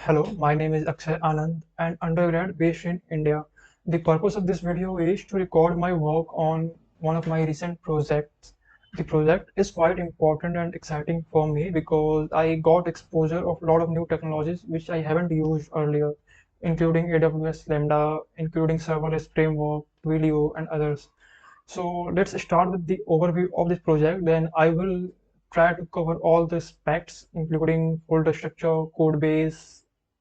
Hello, my name is Akshay Anand, an undergrad based in India. The purpose of this video is to record my work on one of my recent projects. The project is quite important and exciting for me because I got exposure of a lot of new technologies which I haven't used earlier, including AWS Lambda, including serverless framework, Twilio, and others. So let's start with the overview of this project. Then I will try to cover all the specs, including folder structure, code base,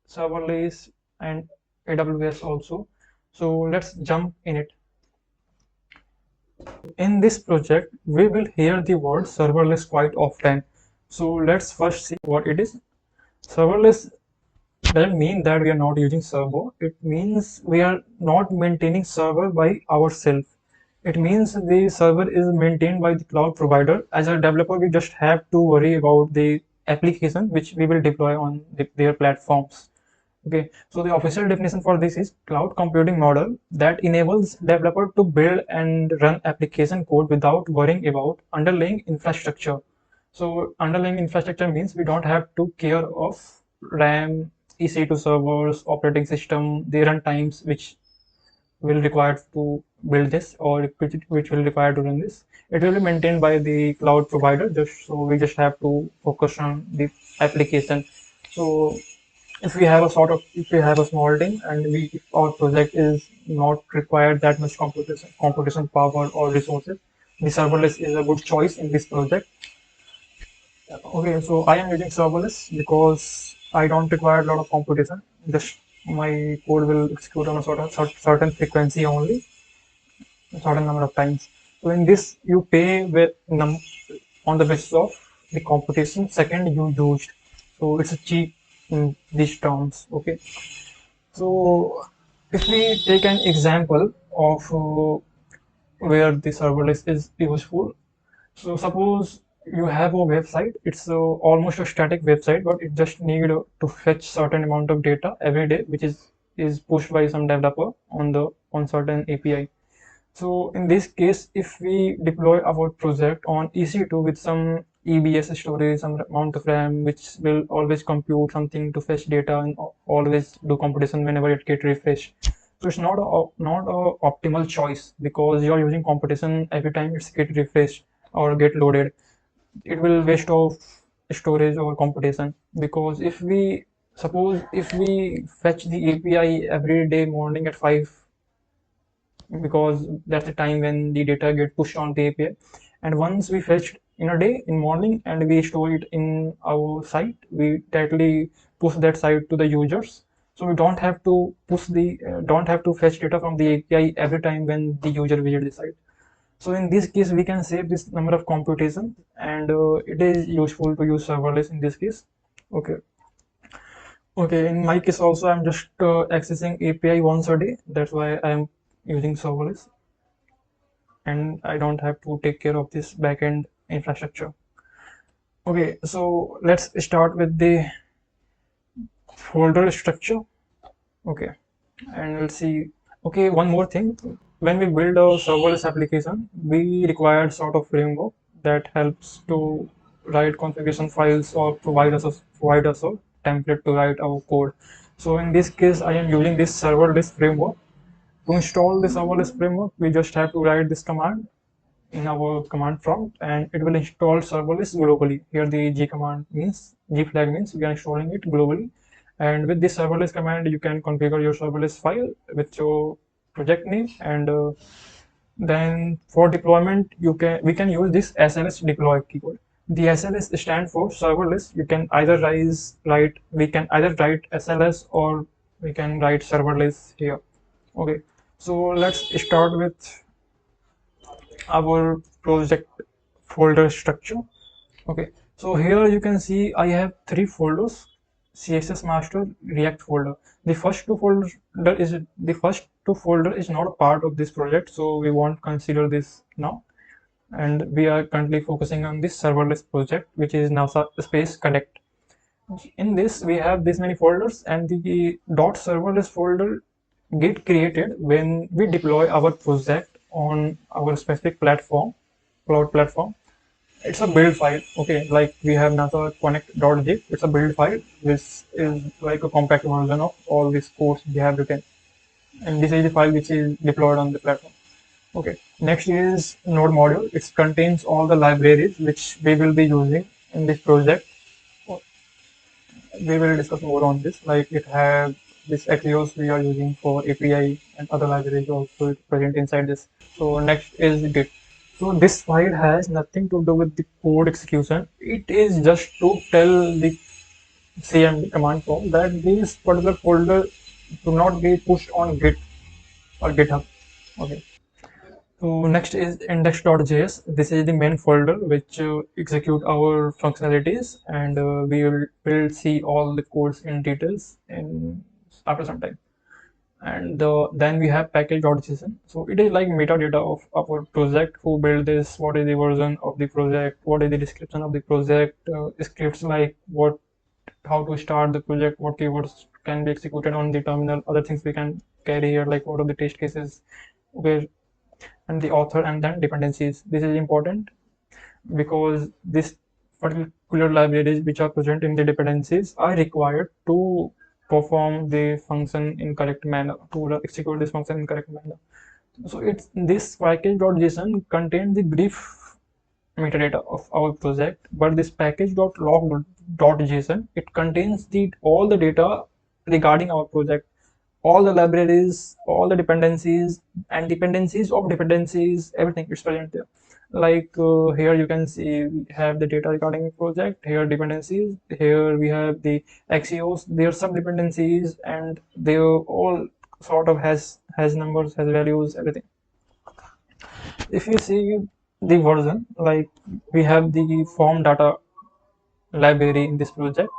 serverless, and AWS also. So let's jump in it. In this project, we will hear the word serverless quite often. So let's first see what it is. Serverless doesn't mean that we are not using server. It means we are not maintaining server by ourselves. It means the server is maintained by the cloud provider. As a developer, we just have to worry about the application which we will deploy on their platforms. Okay, so the official definition for this is cloud computing model that enables developer to build and run application code without worrying about underlying infrastructure. So underlying infrastructure means we don't have to care of RAM, EC2 servers, operating system, the run times which will require to build this or which will require to run this. It will be maintained by the cloud provider, just so we just have to focus on the application. So if we have a small team and if our project is not required that much computation power or resources, the serverless is a good choice in this project. Okay, so I am using serverless because I don't require a lot of computation. Just my code will execute on a certain frequency only, a certain number of times. So in this, you pay on the basis of the computation second you used. So it's a cheap in these terms. Okay. So if we take an example of where the serverless is useful, so suppose you have a website. It's almost a static website, but it just need to fetch certain amount of data every day, which is pushed by some developer on certain API. So in this case, if we deploy our project on EC2 with some EBS storage, some amount of RAM, which will always compute something to fetch data and always do computation whenever it gets refreshed. So it's not a optimal choice because you are using computation every time it's get refreshed or get loaded. It will waste of storage or computation, because if we fetch the API every day morning at 5, because that's the time when the data get pushed on the API. And once we fetch in a day in morning and we store it in our site, we directly push that site to the users. So we don't have to fetch data from the API every time when the user visits the site. So in this case, we can save this number of computation, and it is useful to use serverless in this case. Okay. Okay, in my case also, I'm just accessing API once a day. That's why I'm using serverless, and I don't have to take care of this backend infrastructure. Okay, so let's start with the folder structure. Okay, and we'll see. Okay, one more thing. When we build a serverless application, we require sort of framework that helps to write configuration files or provide us a template to write our code. So in this case, I am using this serverless framework. To install the serverless framework, we just have to write this command in our command prompt, and it will install serverless globally. Here the G flag means we are installing it globally. And with this serverless command, you can configure your serverless file with your project name, and then for deployment, we can use this SLS deploy keyword. The SLS stands for serverless. We can either write SLS or we can write serverless here. Okay, so let's start with our project folder structure. Okay, so here you can see I have 3 folders: CSS master, React folder. The first two folder is not a part of this project, so we won't consider this now. And we are currently focusing on this serverless project, which is nasa space connect. In this, we have this many folders, and the .serverless folder get created when we deploy our project on our specific platform, cloud platform. It's a build file. Okay, like we have nasa connect.zip. It's a build file. This is like a compact version of all these codes we have written, and this is the file which is deployed on the platform. Okay, next is node module. It contains all the libraries which we will be using in this project. We will discuss more on this. Like it have this Axios we are using for API and other libraries also present inside this. So next is Git. So this file has nothing to do with the code execution. It is just to tell the CMD command prompt that this particular folder do not be pushed on Git or GitHub. Okay. So next is index.js. This is the main folder which execute our functionalities, and will see all the codes in details in after some time. And then we have package.json. So it is like metadata of our project, who built this, what is the version of the project, what is the description of the project, scripts like what, how to start the project, what keywords can be executed on the terminal, other things we can carry here, like what are the test cases, okay, and the author, and then dependencies. This is important because this particular libraries which are present in the dependencies are required to perform the function in correct manner, to execute this function in correct manner. So it's this package.json contains the brief metadata of our project, but this package.log.json, it contains the all the data regarding our project, all the libraries, all the dependencies, and dependencies of dependencies, everything is present there. Like here you can see we have the data regarding the project, here dependencies, here we have the Axios, their sub dependencies, and they all sort of has numbers, has values, everything. If you see the version, like we have the form data library in this project,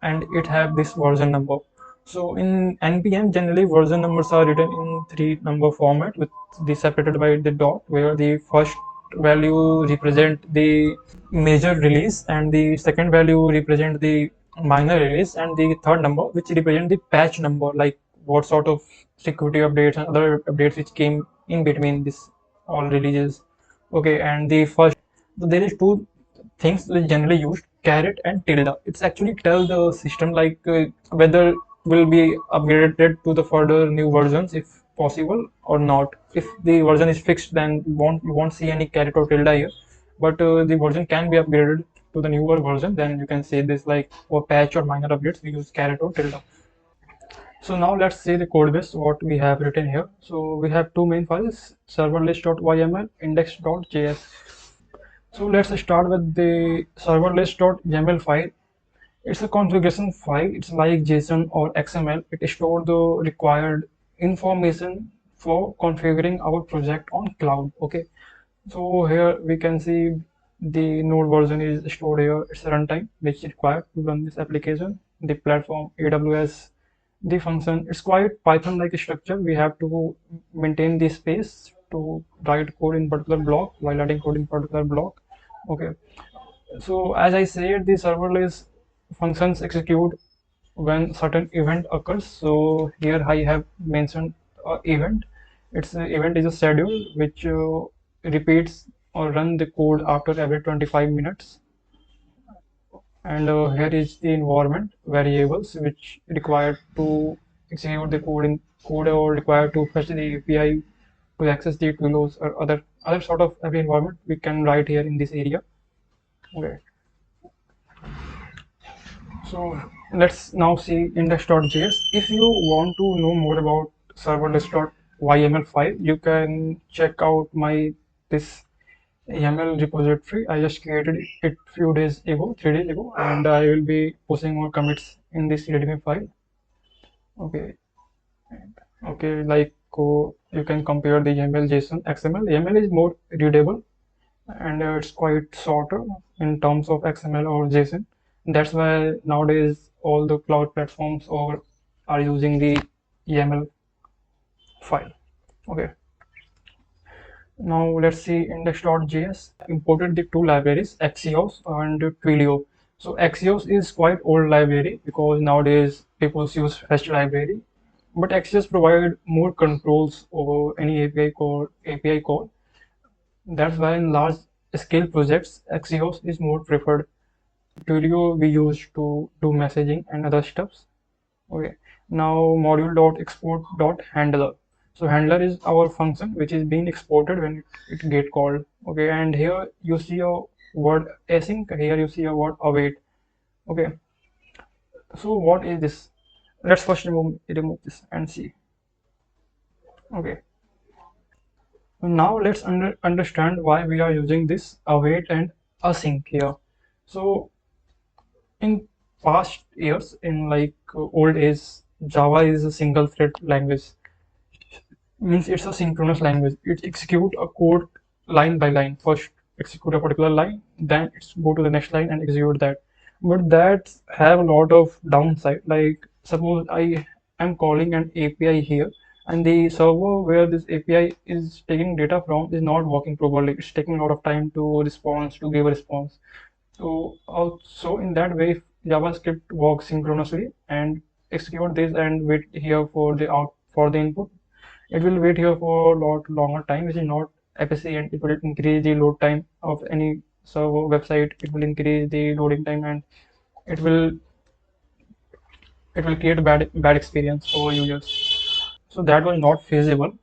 and it have this version number. So in npm generally version numbers are written in three number format, with the separated by the dot, where the first value represent the major release, and the second value represent the minor release, and the third number which represent the patch number, like what sort of security updates and other updates which came in between this all releases. Okay, and the first, so there is two things which generally used, caret and tilde. It's actually tell the system like whether will be upgraded to the further new versions if possible or not. If the version is fixed, then you won't see any caret or tilde here, but the version can be upgraded to the newer version, then you can say this, like for patch or minor updates we use caret or tilde. So now let's see the code base what we have written here. So we have two main files, serverless.yml, index.js. So let's start with the serverless.yml file. It's a configuration file. It's like JSON or XML. It stores the required information for configuring our project on cloud. Okay. So here we can see the node version is stored here. It's a runtime which is required to run this application. The platform AWS, the function. It's quite Python-like structure. We have to maintain the space to write code in particular block while adding code in particular block. Okay. So as I said, the serverless functions execute when certain event occurs. So here I have mentioned event. Its event is a schedule which repeats or run the code after every 25 minutes. And here is the environment variables which required to execute the code or required to fetch the API to access the Twilios or other sort of every environment we can write here in this area. Okay. So let's now see index.js. If you want to know more about serverless.yml file, you can check out my this YAML repository. I just created it few days ago, 3 days ago, and I will be posting more commits in this readme file. Okay, okay, like you can compare the YAML, JSON, XML. YAML is more readable and it's quite shorter in terms of XML or JSON. That's why nowadays all the cloud platforms are using the YAML file. Okay. Now let's see index.js. Imported the two libraries, Axios and Twilio. So Axios is quite old library because nowadays people use Fetch library, but Axios provide more controls over any API call. That's why in large scale projects, Axios is more preferred. Twilio we use to do messaging and other stuffs. Okay. Now module.export.handler. So handler is our function which is being exported when it get called. Okay, and here you see a word async. Here you see a word await. Okay. So what is this? Let's first remove this and see. Okay. Now let's understand why we are using this await and async here. So in past years, in like old days, Java is a single thread language. Means it's a synchronous language. It execute a code line by line. First execute a particular line, then it's go to the next line and execute that. But that have a lot of downside. Like suppose I am calling an API here, and the server where this API is taking data from is not working properly. It's taking a lot of time to respond, to give a response. So also in that way, JavaScript works synchronously and execute this and wait here for the out for the input. It will wait here for a lot longer time, which is not efficient. It will increase the load time of any server website. It will increase the loading time, and it will create a bad experience for users. So that was not feasible.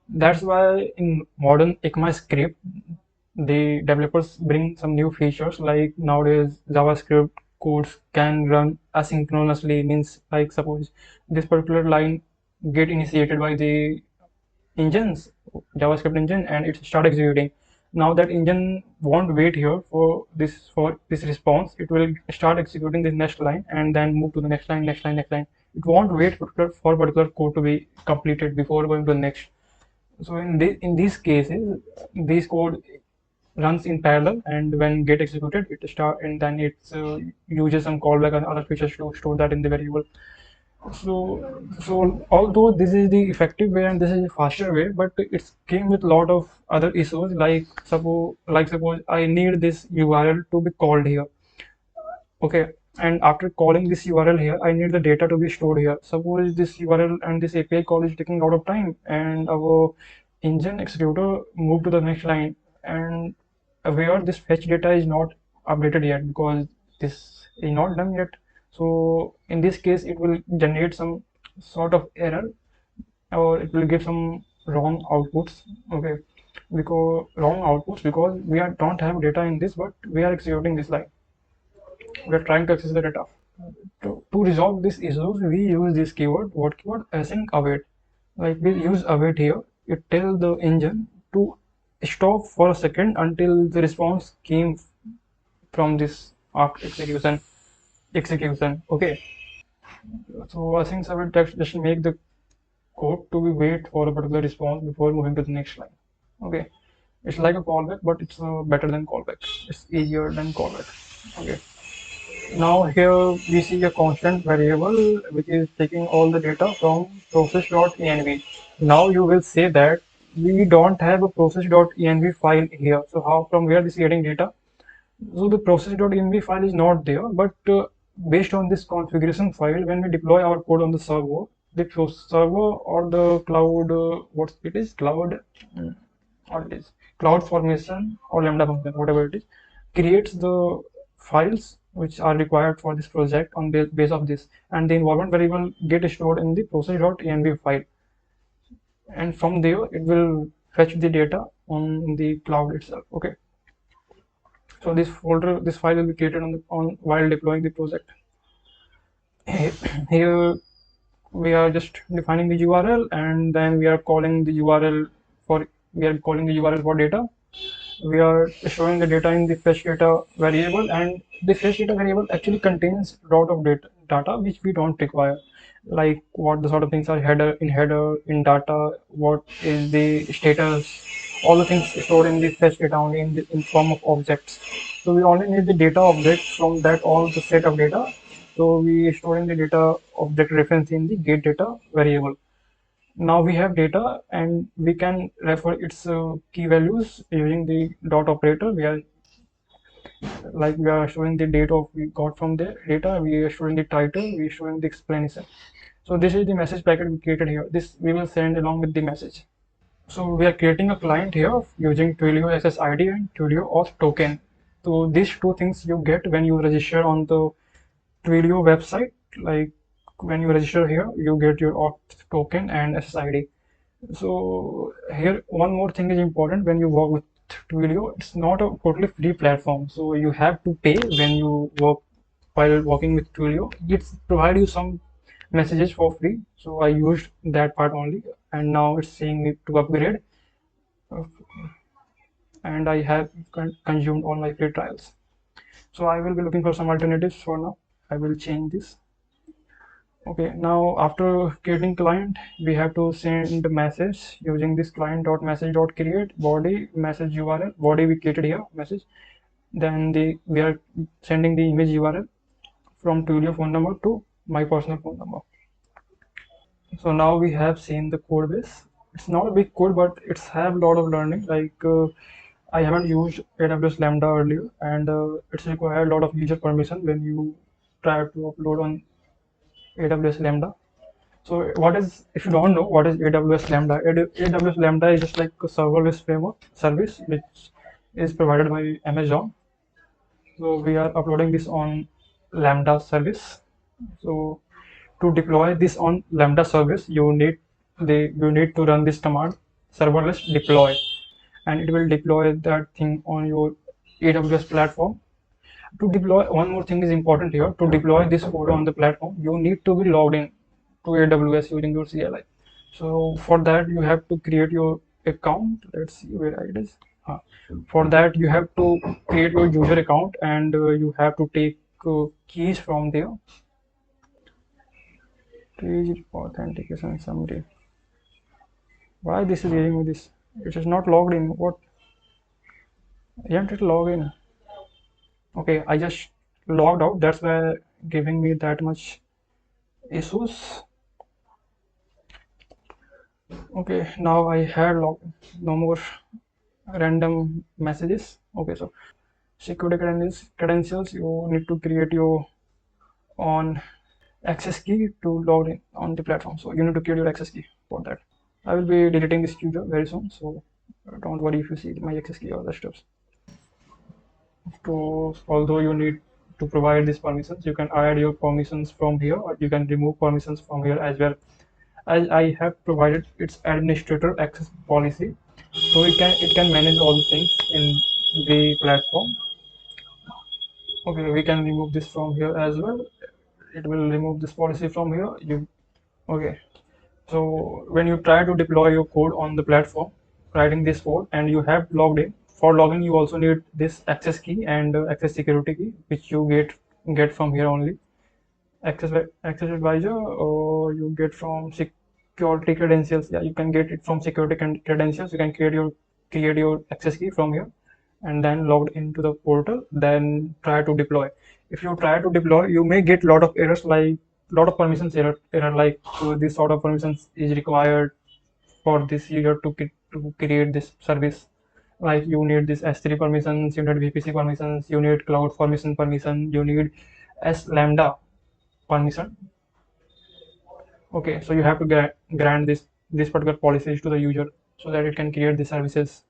That's why in modern ECMAScript, the developers bring some new features like nowadays JavaScript codes can run asynchronously. Means like suppose this particular line get initiated by the engines JavaScript engine and it start executing. Now that engine won't wait here for this response. It will start executing this next line and then move to the next line, next line, next line. It won't wait for particular code to be completed before going to the next. So in these cases, this code runs in parallel, and when get executed it start and then it uses some callback and other features to store that in the variable. So although this is the effective way and this is the faster way, but it came with a lot of other issues. Like suppose I need this URL to be called here. Okay, and after calling this URL here, I need the data to be stored here. Suppose this URL and this API call is taking a lot of time, and our engine executor move to the next line, and where this fetch data is not updated yet because this is not done yet. So in this case, it will generate some sort of error, or it will give some wrong outputs. Okay, because we don't have data in this, but we are executing this line. We are trying to access the data. To resolve these issues, we use this keyword. What keyword? Async await. Like we use await here. It tells the engine to stop for a second until the response came from this after execution. Okay. So async await text just make the code to be wait for a particular response before moving to the next line. Okay. It's like a callback, but it's better than callback. It's easier than callback. Okay. Now here we see a constant variable which is taking all the data from process.env. Now you will say that we don't have a process.env file here. So how from where this is getting data? So the process.env file is not there, but based on this configuration file, when we deploy our code on the server or the cloud, what it is, cloud, what it is, cloud formation or lambda function, whatever it is, creates the files which are required for this project on the base of this, and the environment variable get stored in the process.env file, and from there it will fetch the data on the cloud itself. Okay, so this file will be created on while deploying the project. Here we are just defining the URL, and then we are calling the URL for data. We are storing the data in the fetch data variable, and the fetch data variable actually contains a lot of data which we don't require, like what the sort of things are header in data, what is the status, all the things stored in the fetch data only in form of objects. So we only need the data object from that all the set of data. So we storing the data object reference in the get data variable. Now we have data and we can refer its key values using the dot operator. We are showing the data we got from the data, we are showing the title, we are showing the explanation. So this is the message packet we created here. This we will send along with the message. So we are creating a client here using Twilio SSID and Twilio auth token. So these two things you get when you register on the Twilio website. Like when you register here, you get your auth token and SSID. So here one more thing is important when you work with Twilio. It's not a totally free platform, so you have to pay when you work while working with Twilio. It's provide you some messages for free. So I used that part only, and now it's saying me to upgrade, uh, and I have consumed all my free trials. So I will be looking for some alternatives for now. I will change this. Okay, now after creating client, we have to send a message using this client.message.create body message URL. Body we created here message. Then we are sending the image URL from Twilio phone number to my personal phone number. So now we have seen the code base. It's not a big code, but it's have a lot of learning. Like I haven't used AWS Lambda earlier, and it's required a lot of user permission when you try to upload on AWS Lambda. So what is, if you don't know what is AWS Lambda, AWS Lambda is just like a serverless framework service which is provided by Amazon. So we are uploading this on Lambda service. So to deploy this on Lambda service, you need to run this command serverless deploy, and it will deploy that thing on your AWS platform. To deploy, one more thing is important here. To deploy this code on the platform, you need to be logged in to AWS using your CLI. So for that, you have to create your account. Let's see where it is. For that, you have to create your user account, and you have to take keys from there. Page authentication summary. Why this is giving me this? It is not logged in. What? Isn't it log in? Okay, I just logged out. That's why giving me that much issues. Okay, now I had log, no more random messages. Okay, so security credentials, you need to create your own access key to log in on the platform. So you need to create your access key for that. I will be deleting this tutor very soon, so don't worry if you see my access key or other stuff. So although you need to provide these permissions, you can add your permissions from here, or you can remove permissions from here as well. As I have provided its administrator access policy, so it can manage all the things in the platform. Okay, we can remove this from here as well. It will remove this policy from here. You okay? So when you try to deploy your code on the platform, writing this code, and you have logged in. For login, you also need this access key and access security key, which you get from here only. Access advisor, or you get from security credentials. Yeah, you can get it from security credentials. You can create your access key from here, and then logged into the portal. Then try to deploy. If you try to deploy, you may get a lot of errors, like lot of permissions error like this sort of permissions is required for this user to create this service. Like you need this S3 permissions, you need VPC permissions, you need cloud permission, you need S lambda permission. Okay, so you have to grant this particular policies to the user so that it can create the services.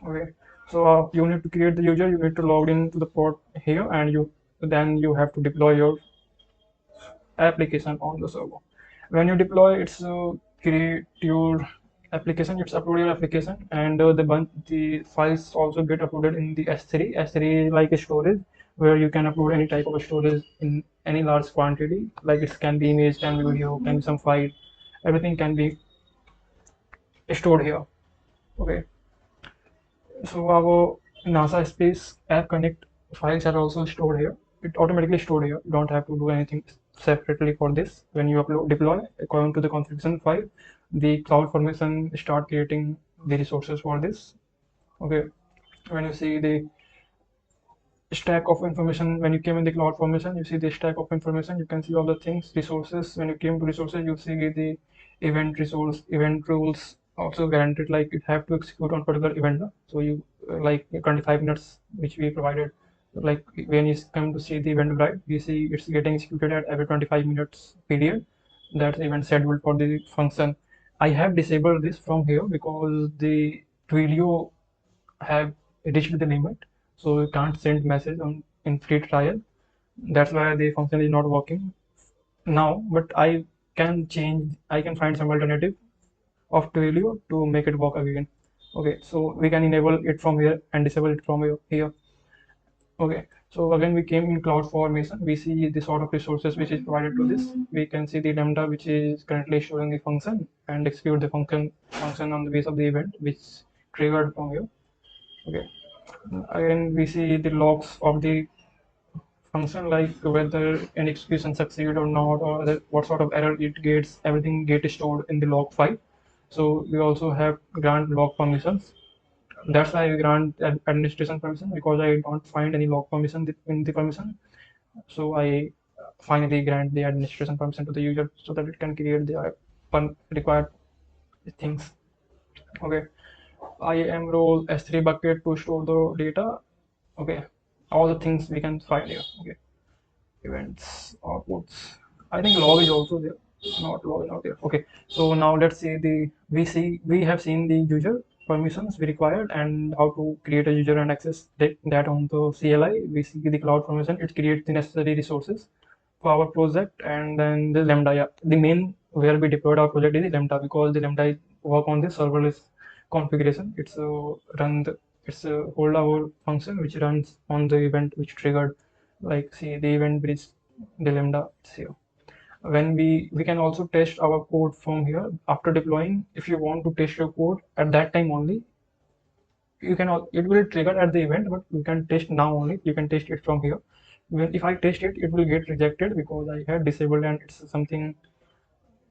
Okay, so you need to create the user, you need to log in to the port here, and you have to deploy your application on the server. When you deploy, it's create your application, it's upload your application, and the files also get uploaded in the S3. S3 is like a storage where you can upload any type of storage in any large quantity, like it can be image, can be video, can be some file, everything can be stored here. Okay, so our NASA Space App Connect files are also stored here. It automatically stored here. You don't have to do anything separately for this. When you deploy according to the configuration file, the cloud formation start creating the resources for this. Okay, when you see the stack of information, when you came in the cloud formation, you see the stack of information, you can see all the things, resources. When you came to resources, you see the event resource, event rules also guaranteed, like it have to execute on particular event. So you like 25 minutes which we provided, like when you come to see the event bribe, you see it's getting executed at every 25 minutes period. That's event scheduled for the function. I have disabled this from here because the Twilio have reached the limit, so you can't send message on in free trial. That's why the function is not working now. But I can change. I can find some alternative of Twilio to make it work again. Okay, so we can enable it from here and disable it from here. Okay, so again we came in cloud formation. We see the sort of resources which is provided to this. We can see the lambda which is currently showing the function and execute the function on the base of the event which triggered from here. Okay, again we see the logs of the function, like whether an execution succeed or not, or what sort of error it gets. Everything gets stored in the log file. So we also have grant log permissions. That's why I grant administration permission, because I don't find any log permission in the permission. So I finally grant the administration permission to the user so that it can create the required things. Okay, IAM role S3 bucket to store the data. Okay, all the things we can find here. Okay, events, outputs. I think log is also there. Not log is not there. Okay, so now let's see we have seen the user permissions we required and how to create a user and access that on the CLI. We see the cloud permission. It creates the necessary resources for our project, and then the lambda. Yeah, the main where we deployed our project is the lambda, because the lambda work on the serverless configuration. It's a hold our function which runs on the event which triggered, like see the event bridge, the lambda. It's here. When we can also test our code from here after deploying. If you want to test your code at that time only, you can it will trigger at the event, but you can test now only. You can test it from here. If I test it, it will get rejected because I had disabled, and it's something,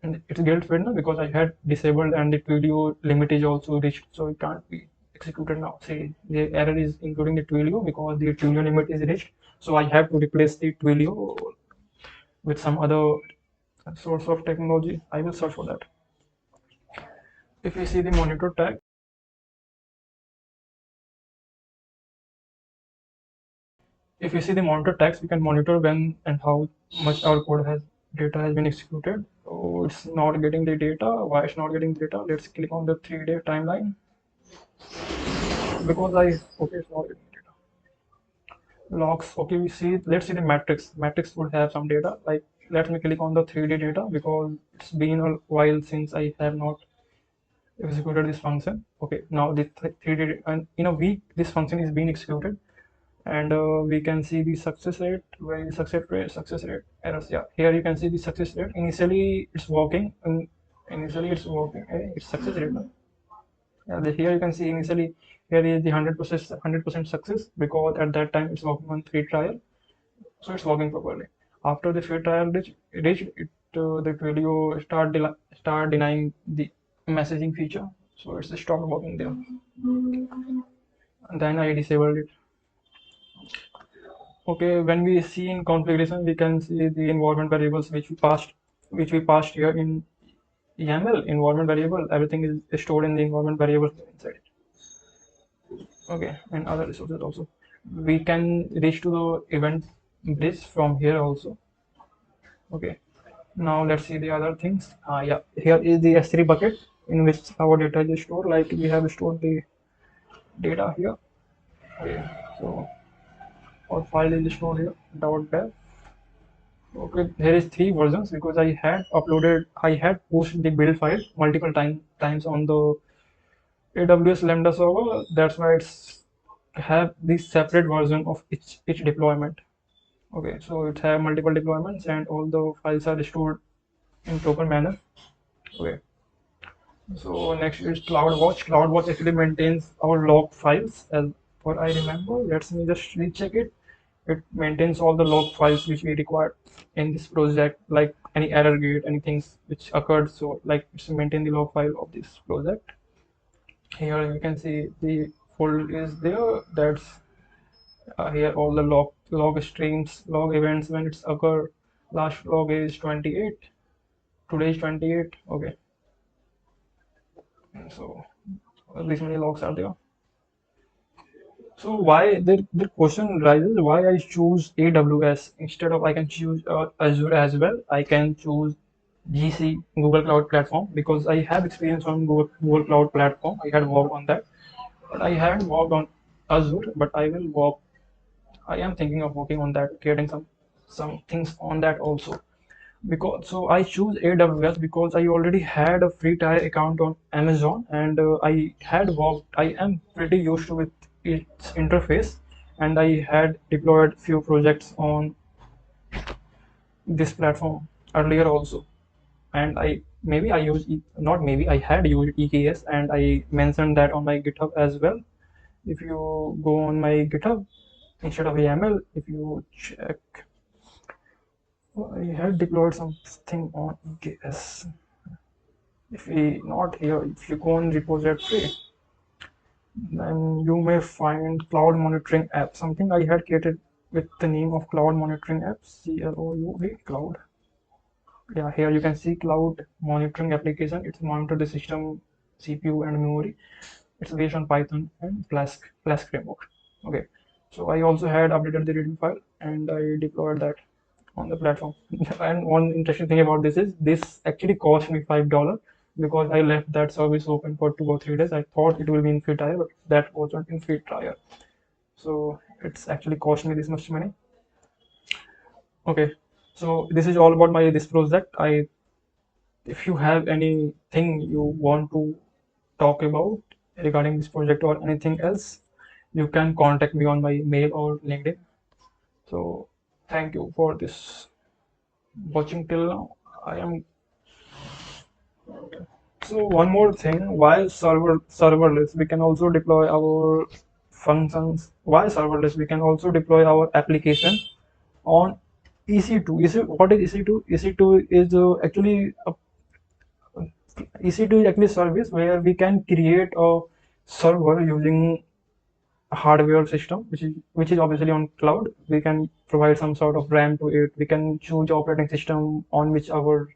and it's guilt free now because I had disabled, and the Twilio limit is also reached, so it can't be executed now. See, the error is including the Twilio because the Twilio limit is reached, so I have to replace the Twilio with some other source of technology. I will search for that. If you see the monitor tag, if you see the monitor tags, we can monitor when and how much our code has data has been executed. So it's not getting the data. Why it's not getting data? Let's click on the 3-day timeline, because okay, it's not getting data. Logs. Okay, let's see the matrix. Matrix would have some data. Like, let me click on the 3-day data because it's been a while since I have not executed this function. Okay, now the 3-day, and in a week this function is being executed, and we can see the success rate. Where is success rate errors? Yeah, here you can see the success rate. Initially it's working, and it's success rate now. Yeah, here you can see initially here is the 100% success, because at that time it's working on free trial, so it's working properly. After the free trial reached it, the Twilio start denying the messaging feature, so it's stopped working there. And then I disabled it. Okay, when we see in configuration, we can see the environment variables which we passed here in YAML environment variable. Everything is stored in the environment variable inside it. Okay, and other resources also. We can reach to the event bridge from here also. Okay, now let's see the other things. Yeah, here is the S3 bucket in which our data is stored. Like, we have stored the data here. Okay, so our file is stored here. .dev. Okay, there is 3 versions because I had posted the build file multiple times on the AWS Lambda server. That's why it's have this separate version of each deployment. Okay, so it have multiple deployments and all the files are stored in proper manner. Okay, so next is CloudWatch. CloudWatch actually maintains our log files, as what I remember. Let me just recheck it. It maintains all the log files which we require in this project, like any error gate, anything which occurred. So like, it's maintain the log file of this project. Here you can see the folder is there. That's here all the log streams, log events when it's occur. Last log is 28. Today is 28. Okay, so these many logs are there. So why the question rises, why I choose AWS instead of, I can choose Azure as well. I can choose GC, Google Cloud Platform, because I have experience on Google Cloud Platform. I had worked on that, but I haven't worked on Azure. But I will work. I am thinking of working on that, creating some things on that also. Because so I choose AWS because I already had a free trial account on Amazon, and I had worked. I am pretty used to with its interface, and I had deployed few projects on this platform earlier also. And I maybe I use not maybe I had used EKS, and I mentioned that on my GitHub as well. If you go on my GitHub instead of YAML, if you check, I had deployed something on EKS. If we not here, if you go on repository, then you may find cloud monitoring app. Something I had created with the name of cloud monitoring app, CLOUD cloud. Yeah, here you can see cloud monitoring application. It's monitor the system, CPU and memory. It's based on Python and Flask framework. Okay, so I also had updated the readme file and I deployed that on the platform. And one interesting thing about this is this actually cost me $5 because I left that service open for 2 or 3 days. I thought it will be in free trial, but that wasn't in free trial. So it's actually cost me this much money. Okay, so this is all about my this project. If you have anything you want to talk about regarding this project or anything else, you can contact me on my mail or LinkedIn. So thank you for this watching till now. I am So one more thing, while serverless, we can also deploy our functions. While serverless, we can also deploy our application on EC2. What is EC2? EC2 is actually EC2 is actually a service where we can create a server using a hardware system, which is obviously on cloud. We can provide some sort of RAM to it. We can choose operating system on which our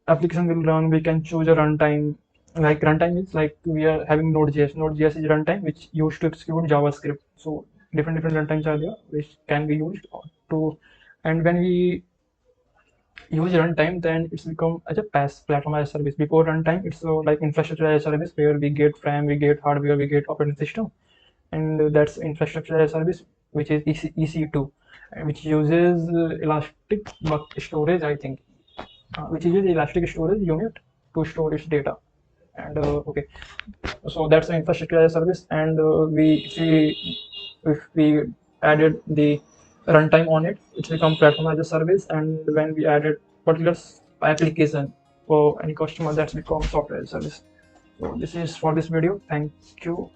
application will run. We can choose a runtime. Like runtime is like we are having Node.js. Node.js is runtime which used to execute JavaScript. So different runtimes are there which can be used to. And when we use runtime, then it's become as a PaaS, platform as a service. Before runtime, it's like infrastructure as a service where we get RAM, we get hardware, we get operating system, and that's infrastructure as a service, which is EC2, which uses elastic bucket storage, I think, which uses elastic storage unit to store its data. And okay, so that's the infrastructure as a service. And if we added the runtime on it, it's become platform as a service. And when we added particular application for any customer, that's become software as a service. So this is for this video. Thank you.